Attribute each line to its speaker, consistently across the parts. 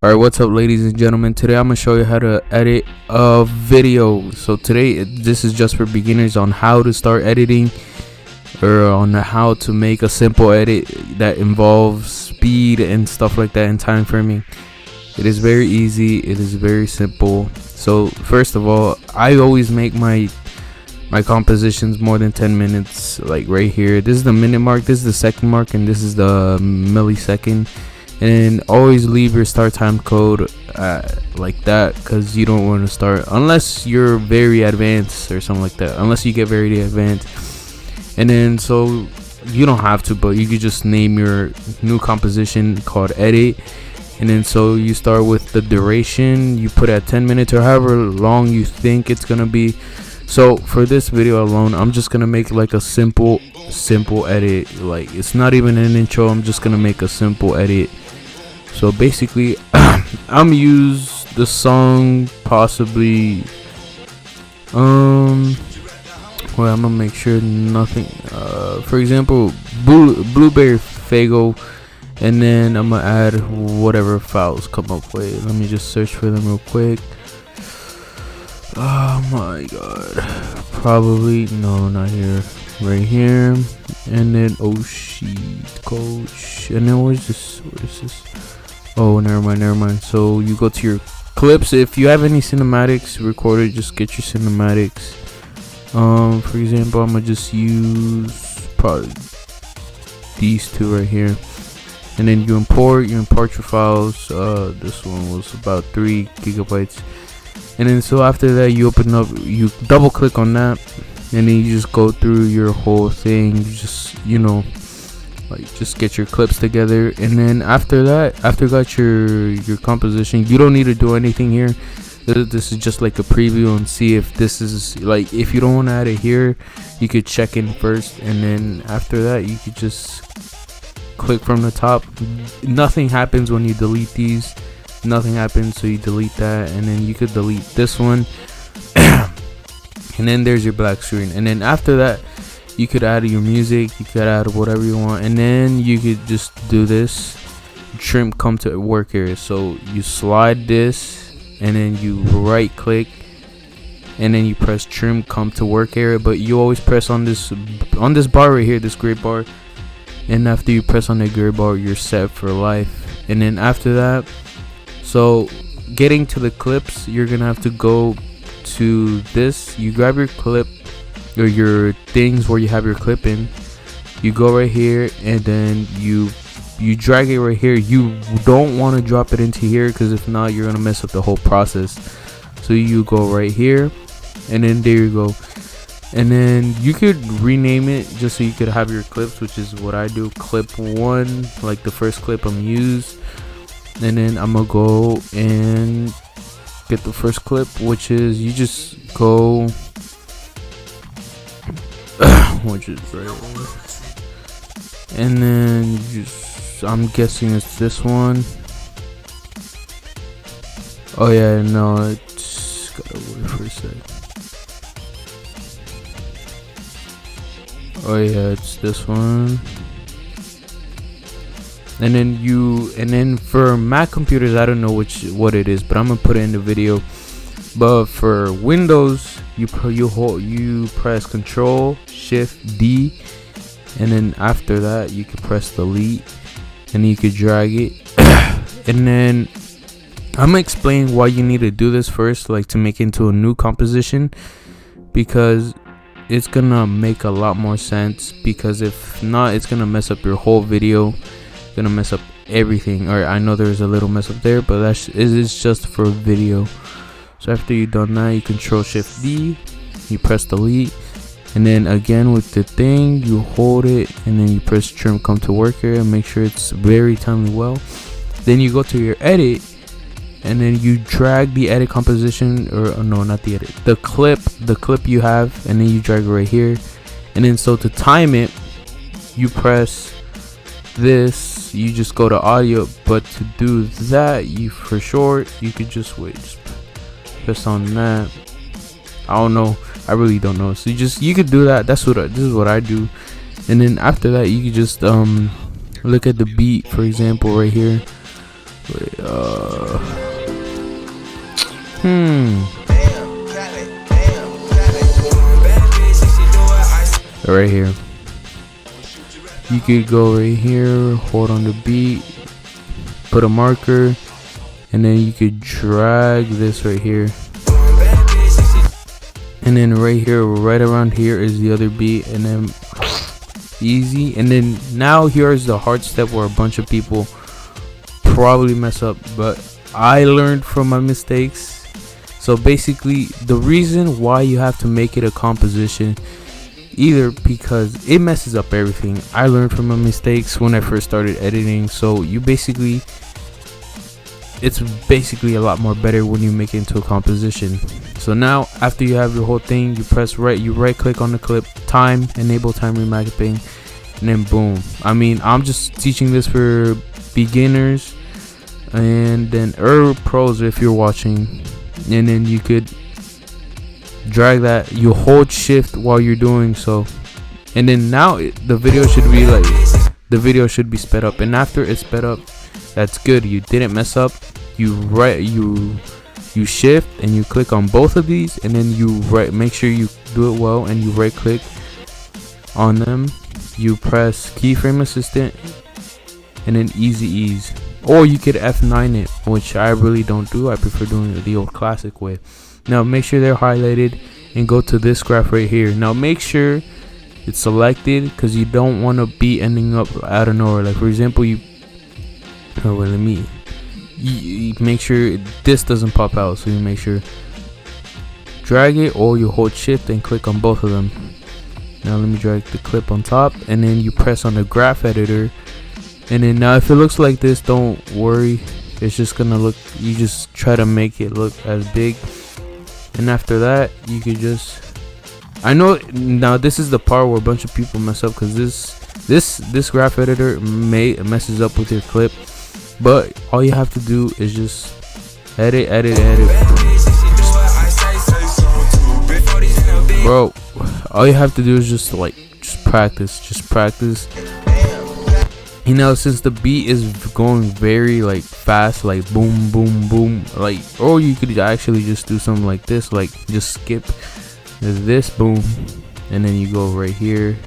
Speaker 1: Alright, what's up ladies and gentlemen? Today I'm going to show you how to edit a video. So today this is just for beginners on how to start editing, or on how to make a simple edit that involves speed and stuff like that and time framing. It is very easy, it is very simple. So first of all, I always make my compositions more than 10 minutes, like right here. This is the minute mark, this is the second mark, and this is the millisecond. And always leave your start time code like that, because you don't want to start unless you're very advanced or something like that, unless you get very advanced. And then so you don't have to, but you could just name your new composition called edit. And then so you start with the duration, you put at 10 minutes or however long you think it's gonna be. So for this video alone, I'm just gonna make like a simple edit. Like, it's not even an intro, I'm just gonna make a simple edit. So basically I'm use the song possibly well, I'm gonna make sure nothing for example Blueberry Fago, and then I'm gonna add whatever files come up with. Let me just search for them real quick. Oh my god, probably no, not here, right here. And then oh shit, coach. And then what is this? Oh, never mind. So you go to your clips. If you have any cinematics recorded, just get your cinematics. For example, I'm gonna just use probably these two right here. And then you import your files. This one was about 3 gigabytes. And then so after that, you open up, you double click on that, and then you just go through your whole thing. You just, like, just get your clips together. And then after that, after you got your composition, you don't need to do anything here. This is just like a preview, and see if this is, like, if you don't want to add it here, you could check in first, and then after that you could just click from the top. Nothing happens when you delete these, nothing happens, so you delete that, and then you could delete this one. And then there's your black screen. And then after that, you could add your music, you could add whatever you want, and then you could just do this trim come to work area. So you slide this, and then you right click, and then you press trim come to work area. But you always press on this bar right here, this gray bar. And after you press on the gray bar, you're set for life. And then after that, so getting to the clips, you're gonna have to go to this. You grab your clip or your things where you have your clip in. You go right here, and then you drag it right here. You don't want to drop it into here, because if not, you're gonna mess up the whole process. So you go right here, and then there you go. And then you could rename it just so you could have your clips, which is what I do. Clip 1, like the first clip I'm use. And then I'm gonna go and get the first clip, which is, you just go which is right, and then you just, I'm guessing it's this one. Oh yeah, no, it's gotta wait for a sec. Oh yeah, it's this one. And then for Mac computers, I don't know what it is, but I'm gonna put it in the video. But for Windows, you press Control Shift D, and then after that you can press delete, and you could drag it. And then I'm gonna explain why you need to do this first, like to make it into a new composition, because it's gonna make a lot more sense. Because if not, it's gonna mess up your whole video, gonna mess up everything. Or I know there's a little mess up there, but it's just for video. So after you've done that, you Control Shift D, you press delete, and then again with the thing, you hold it, and then you press trim come to work area, and make sure it's very timely well. Then you go to your edit, and then you drag the edit composition, or no, not the edit, the clip you have, and then you drag it right here. And then so to time it, you press this, you just go to audio. But to do that, for short, you could just press on that. I don't know, I really don't know. So you could do that. This is what I do. And then after that, you could just look at the beat, for example, right here. Wait, right here. You could go right here, hold on the beat, put a marker, and then you could drag this right here. And then right here, right around here is the other beat, and then easy. And then now here's the hard step where a bunch of people probably mess up, but I learned from my mistakes. So basically, the reason why you have to make it a composition, either because it messes up everything. I learned from my mistakes when I first started editing. So it's basically a lot more better when you make it into a composition. So now after you have your whole thing, you right click on the clip, time, enable time remapping, and then boom. I mean, I'm just teaching this for beginners and then pros if you're watching. And then you could drag that, you hold shift while you're doing so, and then now the video should be sped up. And after it's sped up, that's good, you didn't mess up. You shift and you click on both of these, and then make sure you do it well, and you right click on them, you press keyframe assistant, and then easy ease, or you could F9 it, which I really don't do. I prefer doing it the old classic way. Now make sure they're highlighted and go to this graph right here. Now make sure it's selected, because you don't want to be ending up out of nowhere. Like for example, you make sure this doesn't pop out, so you make sure drag it, or you hold shift and click on both of them. Now let me drag the clip on top, and then you press on the graph editor, and then now if it looks like this, don't worry, it's just gonna look, you just try to make it look as big. And after that, you could just, I know now this is the part where a bunch of people mess up, because this graph editor messes up with your clip. But all you have to do is just edit. Bro, all you have to do is just practice. You know, since the beat is going very like fast, like boom boom boom, like, or you could actually just do something like this, like just skip this boom, and then you go right here,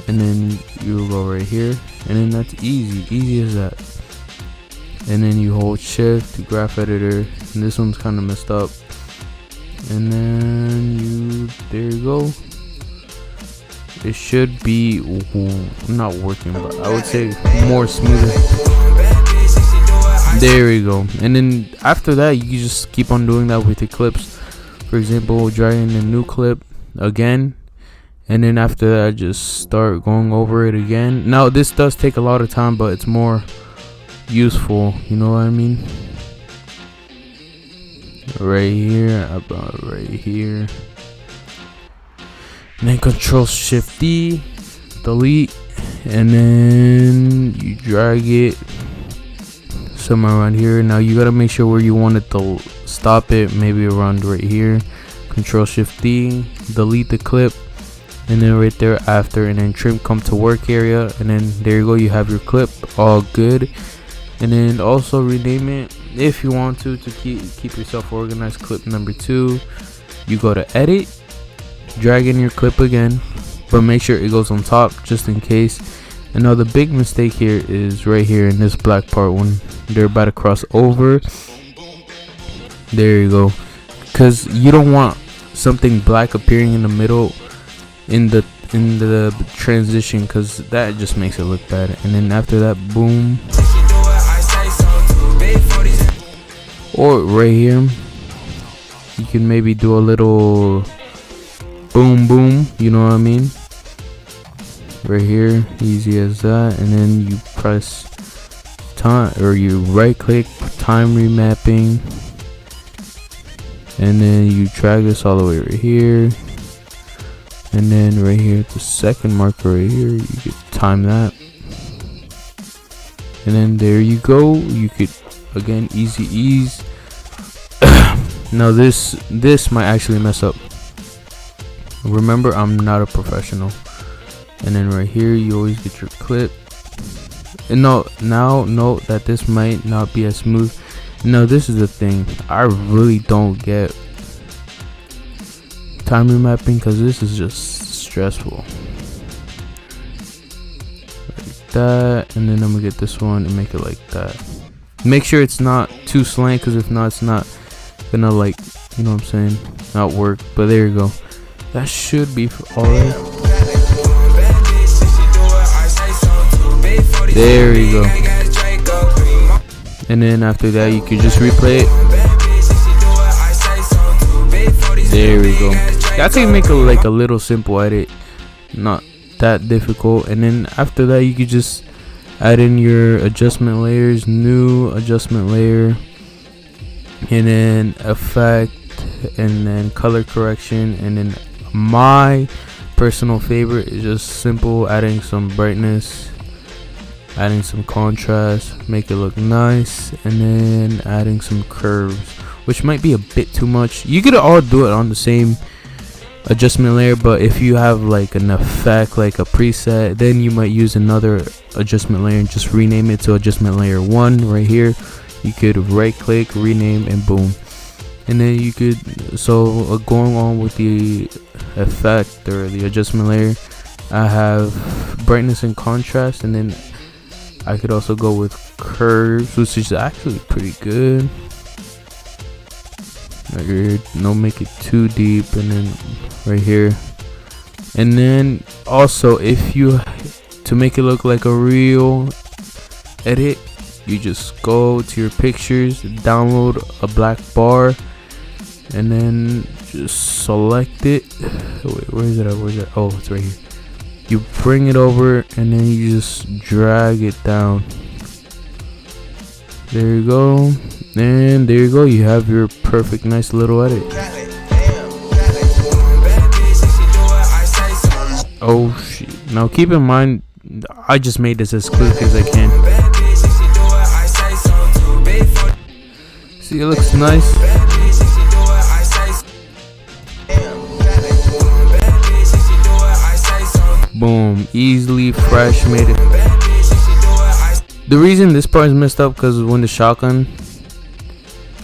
Speaker 1: and then you go right here, and then that's easy as that. And then you hold shift to graph editor, and this one's kind of messed up, and then there you go. It should be not working, but I would say more smoother. There we go. And then after that, you just keep on doing that with your clips. For example, dragging a new clip again, and then after that, just start going over it again. Now this does take a lot of time, but it's more useful, you know what I mean? Right here, about right here, and then Control Shift D, delete, and then you drag it somewhere around here. Now you gotta make sure where you want it to stop it, maybe around right here. Control Shift D, delete the clip, and then right there after, and then trim, come to work area, and then there you go, you have your clip all good. And then also rename it if you want to keep yourself organized. Clip number 2, you go to edit, drag in your clip again, but make sure it goes on top just in case. And now the big mistake here is right here in this black part when they're about to cross over. There you go, because you don't want something black appearing in the middle in the transition, because that just makes it look bad. And then after that, boom. Or right here, you can maybe do a little boom boom, you know what I mean? Right here, easy as that. And then you press time, or you right click, time remapping, and then you drag this all the way right here, and then right here at the second marker right here, you could time that, and then there you go. You could again easy ease. Now this might actually mess up. Remember, I'm not a professional. And then right here, you always get your clip, And no, now note that this might not be as smooth. No, this is the thing, I really don't get time remapping because this is just stressful. Like that, and then I'm gonna get this one and make it like that. Make sure it's not too slant, because if not, it's not gonna, like, you know what I'm saying, not work. But there you go, that should be all right. There you go. And then after that, you can just replay it. There we go. That's how you make like a little simple edit, not that difficult. And then after that, you could just add in your adjustment layers, new adjustment layer, and then effect, and then color correction. And then my personal favorite is just simple, adding some brightness, adding some contrast, make it look nice, and then adding some curves, which might be a bit too much. You could all do it on the same adjustment layer, but if you have like an effect, like a preset, then you might use another adjustment layer and just rename it to adjustment layer 1 right here. You could right click, rename, and boom. And then you could, going on with the effect or the adjustment layer, I have brightness and contrast, and then I could also go with curves, which is actually pretty good. Right here, don't make it too deep, and then right here. And then also, if you, to make it look like a real edit, you just go to your pictures, download a black bar, and then just select it. Wait, where is it at? Where is it? Oh, it's right here. You bring it over, and then you just drag it down. There you go. And there you go, you have your perfect nice little edit. Oh shit. Now keep in mind, I just made this as quick as I can. See, it looks nice. Boom, easily fresh, made it. The reason this part is messed up because when the shotgun,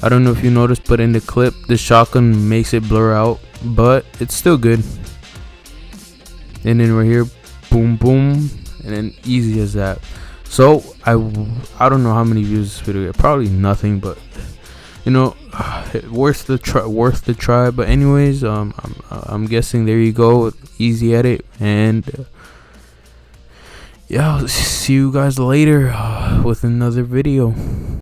Speaker 1: I don't know if you noticed, but in the clip the shotgun makes it blur out, but it's still good. And then right here, boom boom, and then easy as that. So I don't know how many views this video got, probably nothing, but you know, worth the try. But anyways, I'm guessing there you go, easy edit. And yeah, I'll see you guys later with another video.